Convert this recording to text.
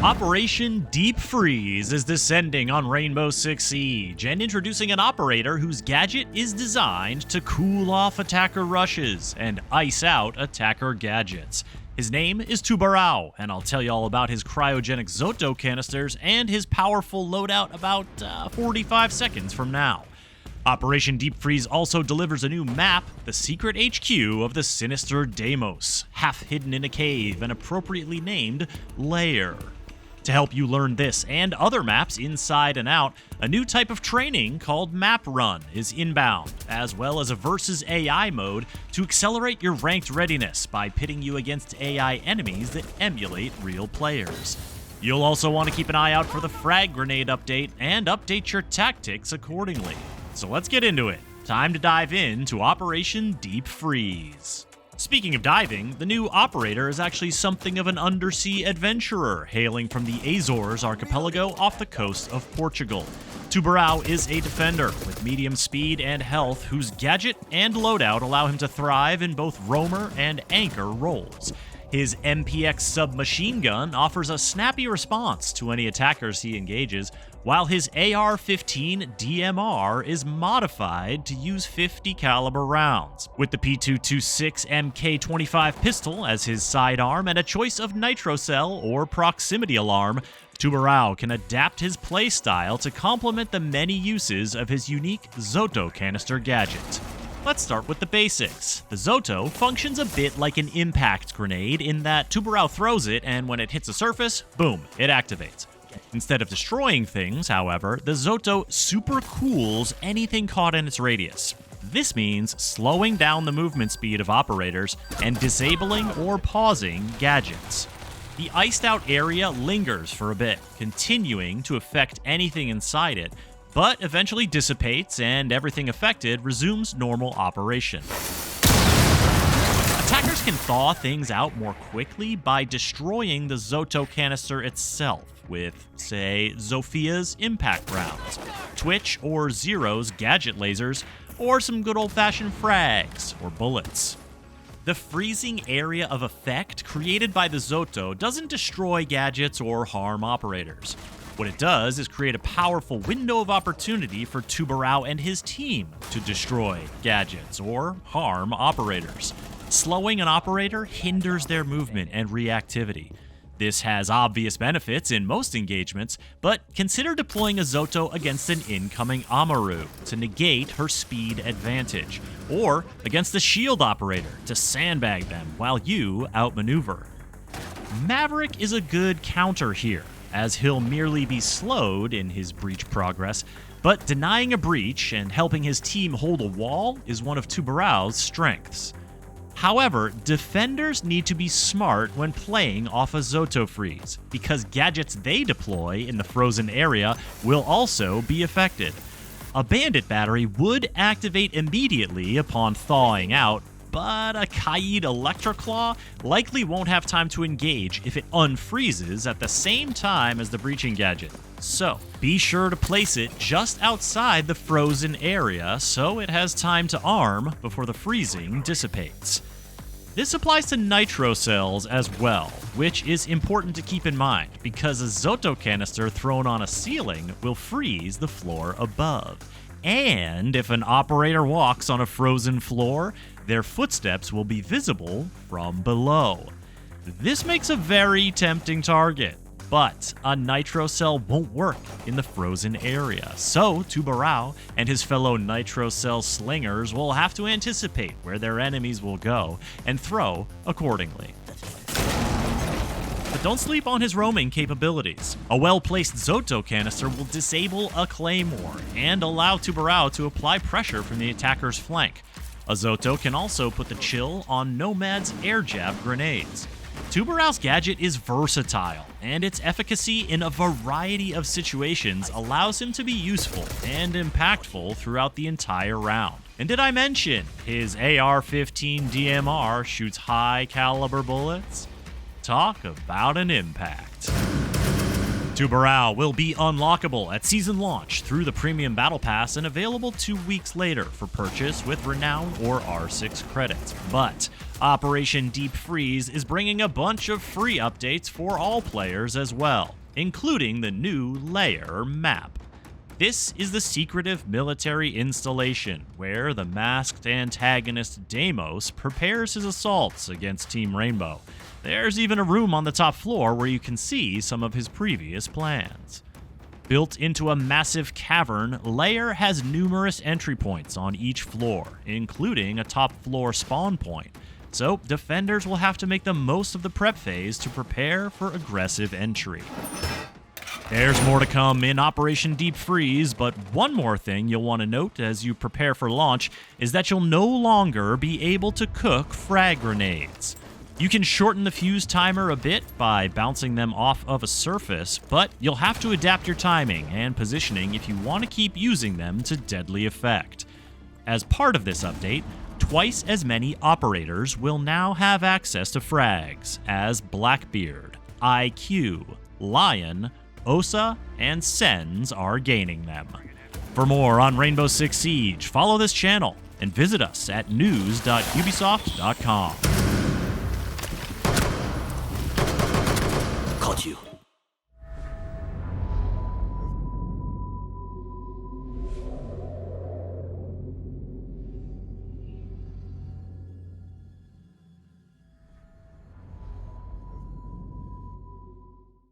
Operation Deep Freeze is descending on Rainbow Six Siege and introducing an operator whose gadget is designed to cool off attacker rushes and ice out attacker gadgets. His name is Tubarão, and I'll tell you all about his cryogenic Zoto canisters and his powerful loadout about 45 seconds from now. Operation Deep Freeze also delivers a new map, the secret HQ of the sinister Deimos, half hidden in a cave and appropriately named Lair. To help you learn this and other maps inside and out, a new type of training called Map Run is inbound, as well as a versus AI mode to accelerate your ranked readiness by pitting you against AI enemies that emulate real players. You'll also want to keep an eye out for the frag grenade update and update your tactics accordingly. So let's get into it. Time to dive into Operation Deep Freeze. Speaking of diving, the new operator is actually something of an undersea adventurer hailing from the Azores archipelago off the coast of Portugal. Tubarão is a defender with medium speed and health whose gadget and loadout allow him to thrive in both roamer and anchor roles. His MPX submachine gun offers a snappy response to any attackers he engages, while his AR-15 DMR is modified to use 50 caliber rounds. With the P226 MK25 pistol as his sidearm and a choice of nitrocell or proximity alarm, Tubarão can adapt his playstyle to complement the many uses of his unique Zoto canister gadget. Let's start with the basics. The Zoto functions a bit like an impact grenade in that Tubarão throws it and when it hits a surface, boom, it activates. Instead of destroying things, however, the Zoto super cools anything caught in its radius. This means slowing down the movement speed of operators and disabling or pausing gadgets. The iced out area lingers for a bit, continuing to affect anything inside it, but eventually dissipates and everything affected resumes normal operation. Attackers can thaw things out more quickly by destroying the Zoto canister itself with, say, Zofia's impact rounds, Twitch or Zero's gadget lasers, or some good old-fashioned frags or bullets. The freezing area of effect created by the Zoto doesn't destroy gadgets or harm operators. What it does is create a powerful window of opportunity for Tubarão and his team to destroy gadgets or harm operators. Slowing an operator hinders their movement and reactivity. This has obvious benefits in most engagements, but consider deploying a Zoto against an incoming Amaru to negate her speed advantage, or against a shield operator to sandbag them while you outmaneuver. Maverick is a good counter here, as he'll merely be slowed in his breach progress, but denying a breach and helping his team hold a wall is one of Tubarão's strengths. However, defenders need to be smart when playing off a Zoto freeze, because gadgets they deploy in the frozen area will also be affected. A bandit battery would activate immediately upon thawing out, but a Kaid Electroclaw likely won't have time to engage if it unfreezes at the same time as the breaching gadget. So, be sure to place it just outside the frozen area so it has time to arm before the freezing dissipates. This applies to nitro cells as well, which is important to keep in mind because a Zoto canister thrown on a ceiling will freeze the floor above. And if an operator walks on a frozen floor, their footsteps will be visible from below. This makes a very tempting target, but a nitro cell won't work in the frozen area, so Tubarão and his fellow nitro cell slingers will have to anticipate where their enemies will go and throw accordingly. But don't sleep on his roaming capabilities. A well-placed Zoto canister will disable a claymore and allow Tubarão to apply pressure from the attacker's flank. A Zoto can also put the chill on Nomad's air jab grenades. Tubarão's gadget is versatile, and its efficacy in a variety of situations allows him to be useful and impactful throughout the entire round. And did I mention his AR-15 DMR shoots high-caliber bullets? Talk about an impact. Tubarão will be unlockable at season launch through the Premium Battle Pass and available 2 weeks later for purchase with Renown or R6 credits. But Operation Deep Freeze is bringing a bunch of free updates for all players as well, including the new Lair map. This is the secretive military installation where the masked antagonist Deimos prepares his assaults against Team Rainbow. There's even a room on the top floor where you can see some of his previous plans. Built into a massive cavern, Lair has numerous entry points on each floor, including a top floor spawn point. So defenders will have to make the most of the prep phase to prepare for aggressive entry. There's more to come in Operation Deep Freeze, but one more thing you'll want to note as you prepare for launch is that you'll no longer be able to cook frag grenades. You can shorten the fuse timer a bit by bouncing them off of a surface, but you'll have to adapt your timing and positioning if you want to keep using them to deadly effect. As part of this update, twice as many operators will now have access to frags, as Blackbeard, IQ, Lion, Osa, and Sens are gaining them. For more on Rainbow Six Siege, follow this channel and visit us at news.ubisoft.com. Caught you.